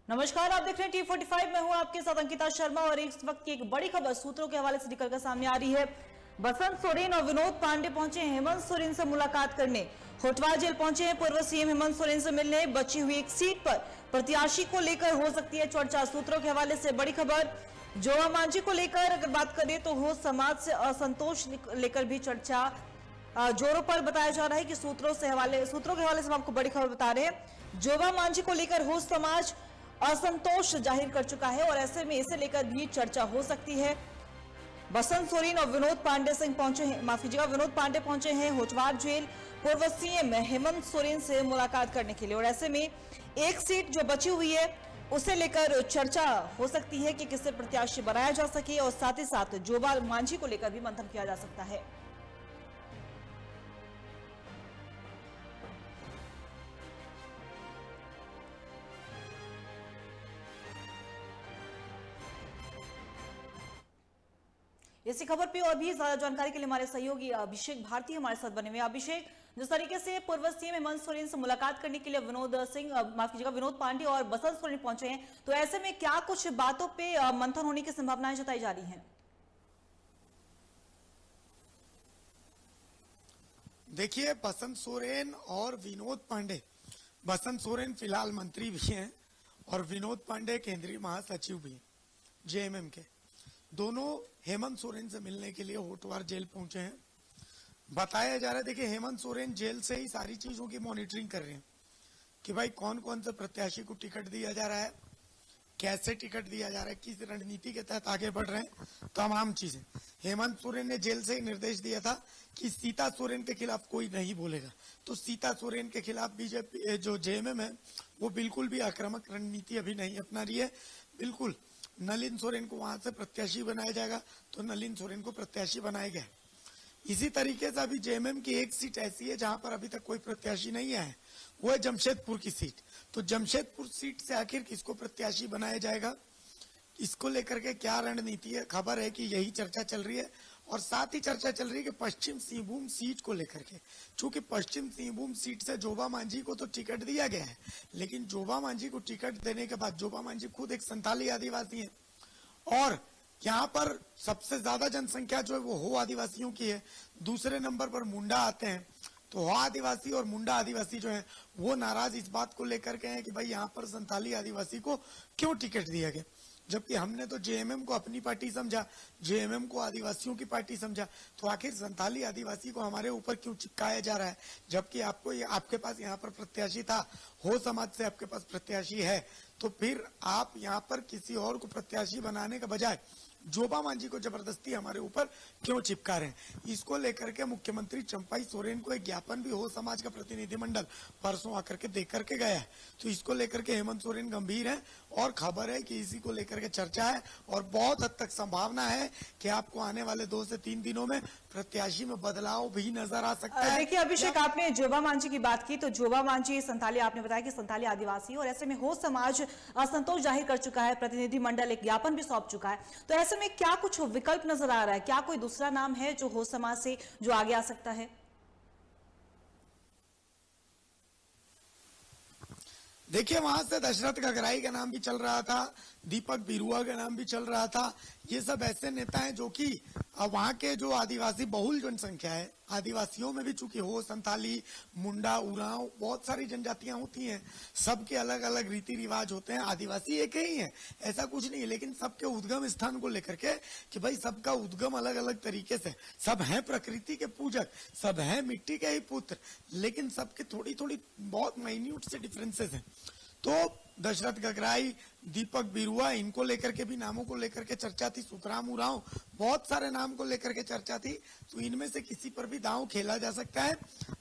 नमस्कार, आप देख रहे हैं T45। मैं हूं आपके साथ अंकिता शर्मा और इस वक्त की एक बड़ी खबर सूत्रों के हवाले से निकलकर सामने आ रही है। बसंत सोरेन और विनोद पांडे पहुंचे हेमंत सोरेन से मुलाकात करने। होटवार जेल पहुंचे हैं पूर्व सीएम हेमंत सोरेन से मिलने। बची हुई एक सीट पर प्रत्याशी को लेकर हो सकती है चर्चा। सूत्रों के हवाले से बड़ी खबर। जोबा मांझी को लेकर अगर बात करें तो हो समाज से असंतोष लेकर भी चर्चा जोरों पर बताया जा रहा है कि सूत्रों के हवाले से हम आपको बड़ी खबर बता रहे हैं। जोबा मांझी को लेकर हो समाज असंतोष जाहिर कर चुका है और ऐसे में इसे लेकर भी चर्चा हो सकती है। बसंत सोरेन और विनोद पांडे विनोद पांडे पहुंचे हैं होटवार जेल पूर्व सीएम हेमंत सोरेन से मुलाकात करने के लिए और ऐसे में एक सीट जो बची हुई है उसे लेकर चर्चा हो सकती है कि किसे प्रत्याशी बनाया जा सके और साथ ही साथ जोबा मांझी को लेकर भी मंथन किया जा सकता है। इसी खबर पे और भी ज्यादा जानकारी के लिए हमारे सहयोगी अभिषेक भारती हमारे साथ बने हुए। अभिषेक, जिस तरीके से पूर्व सीएम हेमंत सोरेन से मुलाकात करने के लिए विनोद पांडे और बसंत सोरेन पहुंचे हैं, तो ऐसे में क्या कुछ बातों पे मंथन होने की संभावनाएं जताई जा रही हैं? देखिए, बसंत सोरेन और विनोद पांडे, बसंत सोरेन फिलहाल मंत्री भी हैं और विनोद पांडे केंद्रीय महासचिव भी हैं जेएमएम के। दोनों हेमंत सोरेन से मिलने के लिए होटवार जेल पहुंचे हैं। बताया जा रहा है, देखिए हेमंत सोरेन जेल से ही सारी चीजों की मॉनिटरिंग कर रहे हैं कि भाई कौन कौन से प्रत्याशी को टिकट दिया जा रहा है, कैसे टिकट दिया जा रहा है, किस रणनीति के तहत आगे बढ़ रहे हैं, तमाम चीजें। हेमंत सोरेन ने जेल से ही निर्देश दिया था कि सीता सोरेन के खिलाफ कोई नहीं बोलेगा, तो सीता सोरेन के खिलाफ बीजेपी जो जेएमएम है वो बिल्कुल भी आक्रामक रणनीति अभी नहीं अपना रही है। बिल्कुल नलिन सोरेन को वहां से प्रत्याशी बनाया जाएगा तो नलिन सोरेन को प्रत्याशी बनाया गया। इसी तरीके से अभी जेएमएम की एक सीट ऐसी है जहां पर अभी तक कोई प्रत्याशी नहीं आया है, वो है जमशेदपुर की सीट। तो जमशेदपुर सीट से आखिर किसको प्रत्याशी बनाया जाएगा, इसको लेकर के क्या रणनीति है, खबर है कि यही चर्चा चल रही है। और साथ ही चर्चा चल रही है कि पश्चिम सिंहभूम सीट को लेकर के, चूंकि पश्चिम सिंहभूम सीट से जोबा मांझी को तो टिकट दिया गया है, लेकिन जोबा मांझी को टिकट देने के बाद जोबा मांझी खुद एक संथाली आदिवासी है और यहाँ पर सबसे ज्यादा जनसंख्या जो है वो हो आदिवासियों की है। दूसरे नंबर पर मुंडा आते हैं, तो हो आदिवासी और मुंडा आदिवासी जो है वो नाराज इस बात को लेकर के हैं कि भाई यहाँ पर संथाली आदिवासी को क्यों टिकट दिया गया, जबकि हमने तो जेएमएम को अपनी पार्टी समझा, जेएमएम को आदिवासियों की पार्टी समझा, तो आखिर संथाली आदिवासी को हमारे ऊपर क्यों चिपकाया जा रहा है, जबकि आपके पास यहाँ पर प्रत्याशी था, हो समाज से आपके पास प्रत्याशी है, तो फिर आप यहाँ पर किसी और को प्रत्याशी बनाने के बजाय जोबा मांझी को जबरदस्ती हमारे ऊपर क्यों चिपका रहे हैं। इसको लेकर के मुख्यमंत्री चंपाई सोरेन को एक ज्ञापन भी हो समाज का प्रतिनिधिमंडल परसों आकर के दे करके गया है। तो इसको लेकर के हेमंत सोरेन गंभीर है और खबर है कि इसी को लेकर के चर्चा है और बहुत हद तक संभावना है कि आपको आने वाले 2 से 3 दिनों में प्रत्याशी में बदलाव भी नजर आ सकता है। देखिए अभिषेक, आपने जोबा मांझी की बात की, तो जोबा मांझी संथाली, आपने बताया कि संथाली आदिवासी और ऐसे में हो समाज असंतोष जाहिर कर चुका है, प्रतिनिधिमंडल एक ज्ञापन भी सौंप चुका है, तो ऐसे में क्या कुछ विकल्प नजर आ रहा है? क्या कोई दूसरा नाम है जो हो समाज से जो आगे आ सकता है? देखिए, वहां से दशरथ गगराई का नाम भी चल रहा था, दीपक बिरुआ का नाम भी चल रहा था। ये सब ऐसे नेता हैं जो कि वहां के जो आदिवासी बहुल जनसंख्या है, आदिवासियों में भी चूंकि हो संथाली, मुंडा, उरांव, बहुत सारी जनजातियां होती हैं, सबके अलग अलग रीति रिवाज होते हैं। आदिवासी एक ही है, ऐसा कुछ नहीं है, लेकिन सबके उद्गम स्थान को लेकर के कि भाई सबका उद्गम अलग अलग तरीके से, सब हैं प्रकृति के पूजक, सब हैं मिट्टी के ही पुत्र, लेकिन सबके थोड़ी थोड़ी बहुत माइन्यूट से डिफरेंसेस हैं। तो दशरथ गगराई, दीपक बिरुआ, इनको लेकर के भी नामों को लेकर के चर्चा थी, सुखराम उरांव, बहुत सारे नाम को लेकर के चर्चा थी। तो इनमें से किसी पर भी दांव खेला जा सकता है,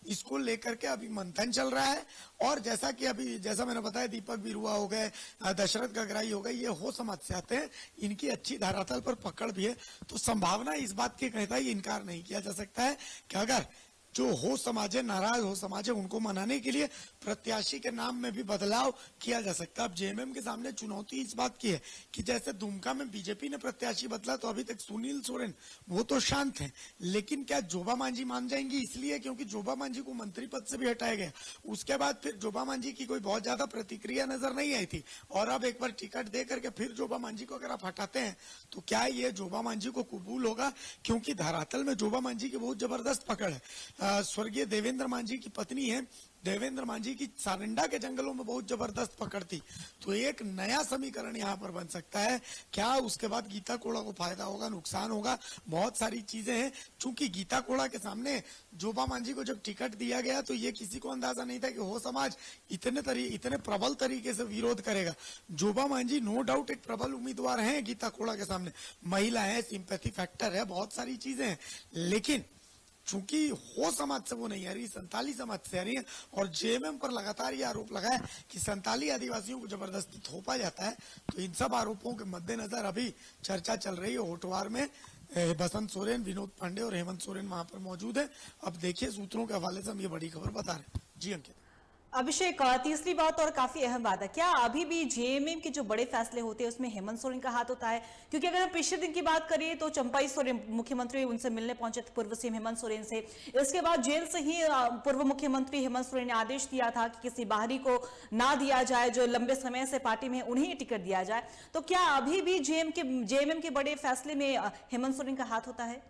इसको लेकर के अभी मंथन चल रहा है। और जैसा मैंने बताया, दीपक बिरुआ हो गए, दशरथ गगराई हो गए, ये हो समाज से आते हैं, इनकी अच्छी धरातल पर पकड़ भी है। तो संभावना इस बात की कहता है, इनकार नहीं किया जा सकता है कि अगर जो हो समाजे नाराज हो समाजे उनको मनाने के लिए प्रत्याशी के नाम में भी बदलाव किया जा सकता है। अब जेएमएम के सामने चुनौती इस बात की है कि जैसे दुमका में बीजेपी ने प्रत्याशी बदला तो अभी तक सुनील सोरेन वो तो शांत है, लेकिन क्या जोबा मांझी मान जाएंगी? इसलिए क्योंकि जोबा मांझी को मंत्री पद से भी हटाया गया, उसके बाद फिर जोबा मांझी की कोई बहुत ज्यादा प्रतिक्रिया नजर नहीं आई थी, और अब एक बार टिकट दे करके फिर जोबा मांझी को अगर आप हटाते हैं तो क्या ये जोबा मांझी को कबूल होगा? क्योंकि धरातल में जोबा मांझी की बहुत जबरदस्त पकड़ है। स्वर्गीय देवेंद्र मांझी की पत्नी है, देवेंद्र मांझी की सारंडा के जंगलों में बहुत जबरदस्त पकड़ थी, तो एक नया समीकरण यहाँ पर बन सकता है। क्या उसके बाद गीता कोड़ा को फायदा होगा, नुकसान होगा? बहुत सारी चीजें हैं। चूंकि गीता कोड़ा के सामने जोबा मांझी को जब टिकट दिया गया तो ये किसी को अंदाजा नहीं था कि हो समाज इतने प्रबल तरीके से विरोध करेगा। जोबा मांझी नो डाउट एक प्रबल उम्मीदवार है गीता कोड़ा के सामने, महिला है, सिंपैथी फैक्टर है, बहुत सारी चीजें हैं, लेकिन चूंकि हो समाज से वो नहीं आ रही, संताली समाज से आ रही है, और जेएमएम पर लगातार ये आरोप लगा है कि संताली आदिवासियों को जबरदस्ती थोपा जाता है। तो इन सब आरोपों के मद्देनजर अभी चर्चा चल रही है होटवार में। बसंत सोरेन, विनोद पांडे और हेमंत सोरेन वहां पर मौजूद है। अब देखिए सूत्रों के हवाले से हम ये बड़ी खबर बता रहे हैं। जी अंकित। अभिषेक, तीसरी बात और काफी अहम बात है, क्या अभी भी जेएमएम के जो बड़े फैसले होते हैं उसमें हेमंत सोरेन का हाथ होता है? क्योंकि अगर हम पिछले दिन की बात करिए तो चंपाई सोरेन मुख्यमंत्री उनसे मिलने पहुंचे थे, पूर्व सीएम हेमंत सोरेन से। इसके बाद जेल से ही पूर्व मुख्यमंत्री हेमंत सोरेन ने आदेश दिया था कि किसी बाहरी को ना दिया जाए, जो लंबे समय से पार्टी में उन्हें टिकट दिया जाए। तो क्या अभी भी जेएमएम के बड़े फैसले में हेमंत सोरेन का हाथ होता है?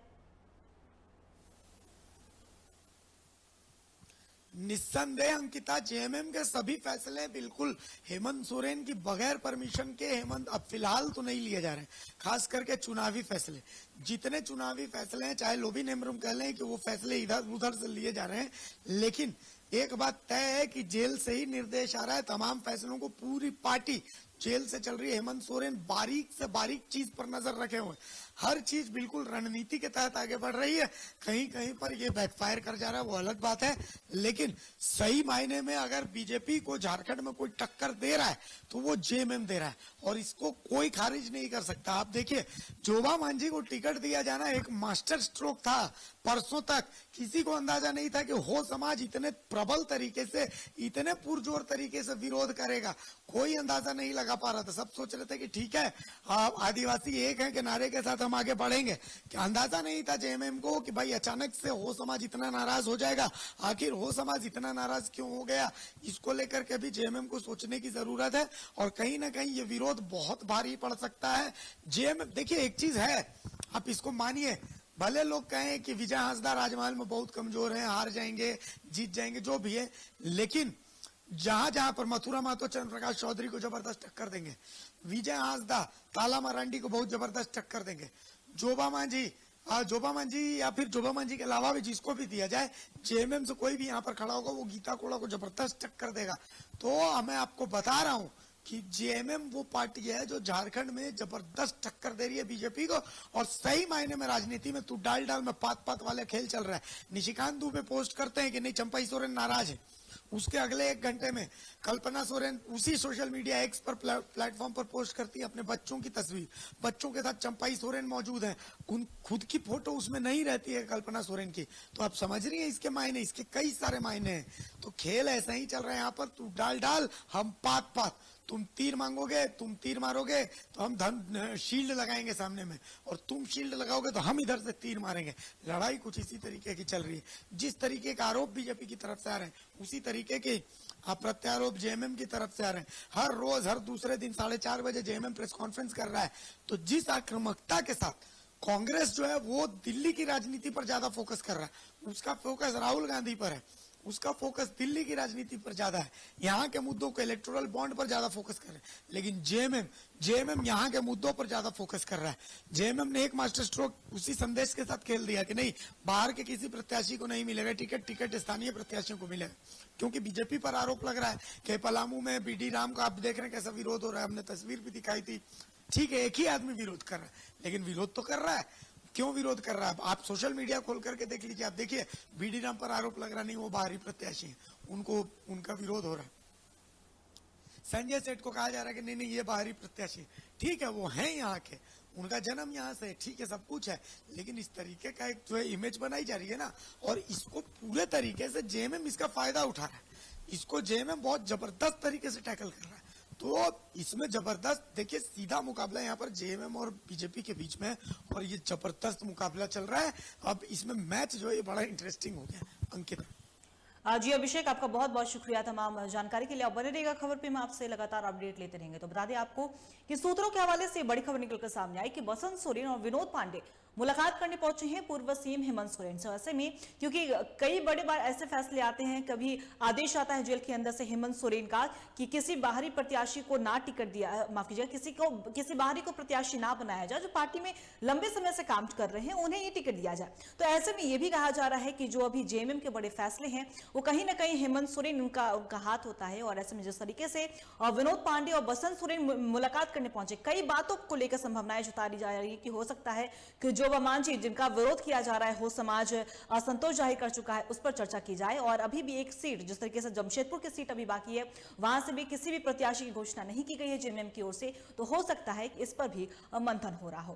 निस्संदेह अंकिता, जेएमएम के सभी फैसले बिल्कुल हेमंत सोरेन की बगैर परमिशन के हेमंत अब फिलहाल तो नहीं लिए जा रहे हैं। खास करके चुनावी फैसले, जितने चुनावी फैसले हैं, चाहे लोभी नेमरुम कह लें कि वो फैसले इधर उधर से लिए जा रहे हैं, लेकिन एक बात तय है कि जेल से ही निर्देश आ रहा है। तमाम फैसलों को पूरी पार्टी जेल से चल रही है। हेमंत सोरेन बारीक से बारीक चीज पर नजर रखे हुए, हर चीज बिल्कुल रणनीति के तहत आगे बढ़ रही है। कहीं कहीं पर ये बैकफायर कर जा रहा है, वो अलग बात है, लेकिन सही मायने में अगर बीजेपी को झारखंड में कोई टक्कर दे रहा है तो वो जेएमएम दे रहा है, और इसको कोई खारिज नहीं कर सकता। आप देखिए, जोबा मांझी को टिकट दिया जाना एक मास्टर स्ट्रोक था। परसों तक किसी को अंदाजा नहीं था कि हो समाज इतने प्रबल तरीके से, इतने पुरजोर तरीके से विरोध करेगा। कोई अंदाजा नहीं लगा पा रहा था। सब सोच रहे थे कि ठीक है, आदिवासी एक है के नारे के साथ हम आगे बढ़ेंगे। अंदाजा नहीं था जेएमएम को कि भाई अचानक से हो समाज इतना नाराज हो जाएगा। आखिर हो समाज इतना नाराज क्यों हो गया, इसको लेकर के भी जेएमएम को सोचने की जरूरत है, और कहीं ना कहीं ये विरोध बहुत भारी पड़ सकता है। जेएमएम, देखिए एक चीज है, आप इसको मानिए, भले लोग कहें कि विजय हांसदा राजमहल में बहुत कमजोर हैं, हार जाएंगे, जीत जाएंगे, जो भी है, लेकिन जहां जहां पर मथुरा महतो चंद्र प्रकाश चौधरी को जबरदस्त टक्कर देंगे, विजय हांसदा ताला मरांडी को बहुत जबरदस्त टक्कर देंगे, जोबा मांझी या फिर जोबा मांझी के अलावा भी जिसको भी दिया जाए, जेएमएम से कोई भी यहाँ पर खड़ा होगा वो गीता कोड़ा को जबरदस्त टक्कर देगा। तो मैं आपको बता रहा हूं कि जेएमएम वो पार्टी है जो झारखंड में जबरदस्त टक्कर दे रही है बीजेपी को, और सही मायने में राजनीति में तू डाल में पात वाले खेल चल रहा है। निशिकांत दुबे पोस्ट करते हैं कि नहीं चंपाई सोरेन नाराज है, उसके अगले एक घंटे में कल्पना सोरेन उसी सोशल मीडिया एक्स पर प्लेटफॉर्म पर पोस्ट करती है अपने बच्चों की तस्वीर, बच्चों के साथ चंपाई सोरेन मौजूद है, उन खुद की फोटो उसमें नहीं रहती है कल्पना सोरेन की। तो आप समझ रही हैं इसके मायने, इसके कई सारे मायने हैं। तो खेल ऐसा ही चल रहा है यहाँ पर, तू डाल हम पात, तुम तीर मांगोगे, तुम तीर मारोगे तो हम शील्ड लगाएंगे सामने में, और तुम शील्ड लगाओगे तो हम इधर से तीर मारेंगे। लड़ाई कुछ इसी तरीके की चल रही है। जिस तरीके का आरोप बीजेपी की तरफ से आ रहे हैं, उसी तरीके के प्रत्यारोप जेएमएम की तरफ से आ रहे हैं। हर रोज हर दूसरे दिन 4:30 बजे जेएमएम प्रेस कॉन्फ्रेंस कर रहा है। तो जिस आक्रामकता के साथ कांग्रेस जो है वो दिल्ली की राजनीति पर ज्यादा फोकस कर रहा है, उसका फोकस राहुल गांधी पर है, उसका फोकस दिल्ली की राजनीति पर ज्यादा है, यहाँ के मुद्दों को इलेक्टोरल बॉन्ड पर ज्यादा फोकस कर रहे हैं। लेकिन जेएमएम यहाँ के मुद्दों पर ज्यादा फोकस कर रहा है। जेएमएम ने एक मास्टर स्ट्रोक उसी संदेश के साथ खेल दिया कि नहीं, बाहर के किसी प्रत्याशी को नहीं मिलेगा टिकट स्थानीय प्रत्याशियों को मिलेगा। क्योंकि बीजेपी पर आरोप लग रहा है कि पलामू में बीडी राम का आप देख रहे हैं कैसा विरोध हो रहा है, हमने तस्वीर भी दिखाई थी। ठीक है, एक ही आदमी विरोध कर रहा है, लेकिन विरोध तो कर रहा है। क्यों विरोध कर रहा है? आप सोशल मीडिया खोल करके देख लीजिए, आप देखिए बीडी राम पर आरोप लग रहा नहीं वो बाहरी प्रत्याशी हैं, उनका विरोध हो रहा है। संजय सेठ को कहा जा रहा है कि नहीं नहीं ये बाहरी प्रत्याशी, ठीक है वो है यहाँ के, उनका जन्म यहाँ से, ठीक है सब कुछ है, लेकिन इस तरीके का एक जो है इमेज बनाई जा रही है ना, और इसको पूरे तरीके से जेएमएम इसका फायदा उठा रहा है, इसको जेएमएम बहुत जबरदस्त तरीके से टैकल कर रहा है। तो इसमें जबरदस्त देखिए सीधा मुकाबला यहाँ पर जेएमएम और बीजेपी के बीच में, और ये जबरदस्त मुकाबला चल रहा है। अब इसमें मैच जो है बड़ा इंटरेस्टिंग हो गया। अंकित जी अभिषेक, आपका बहुत बहुत शुक्रिया तमाम जानकारी के लिए। आप बने रहिएगा खबर पे, हम आपसे लगातार अपडेट लेते रहेंगे। तो बता दें आपको कि सूत्रों के हवाले से बड़ी खबर निकलकर सामने आई कि बसंत सोरेन और विनोद पांडे मुलाकात करने पहुंचे हैं पूर्व सीएम हेमंत सोरेन से। ऐसे में क्योंकि कई बड़े बार ऐसे फैसले आते हैं, कभी आदेश आता है जेल के अंदर से हेमंत सोरेन का कि किसी बाहरी प्रत्याशी को ना टिकट दिया, माफ कीजिएगा, किसी बाहरी को प्रत्याशी ना बनाया जाए, जो पार्टी में लंबे समय से काम कर रहे हैं उन्हें ये टिकट दिया जाए। तो ऐसे में ये भी कहा जा रहा है कि जो अभी जेएमएम के बड़े फैसले हैं वो कहीं ना कहीं हेमंत सोरेन उनका हाथ होता है। और ऐसे में जिस तरीके से विनोद पांडे और बसंत सोरेन मुलाकात करने पहुंचे, कई बातों को लेकर संभावनाएं जताई जा रही है कि हो सकता है कि जोबा मांझी जिनका विरोध किया जा रहा है, हो समाज असंतोष जाहिर कर चुका है, उस पर चर्चा की जाए। और अभी भी एक सीट, जिस तरीके से जमशेदपुर की सीट अभी बाकी है, वहां से भी किसी भी प्रत्याशी की घोषणा नहीं की गई है जेएमएम की ओर से, तो हो सकता है कि इस पर भी मंथन हो रहा हो।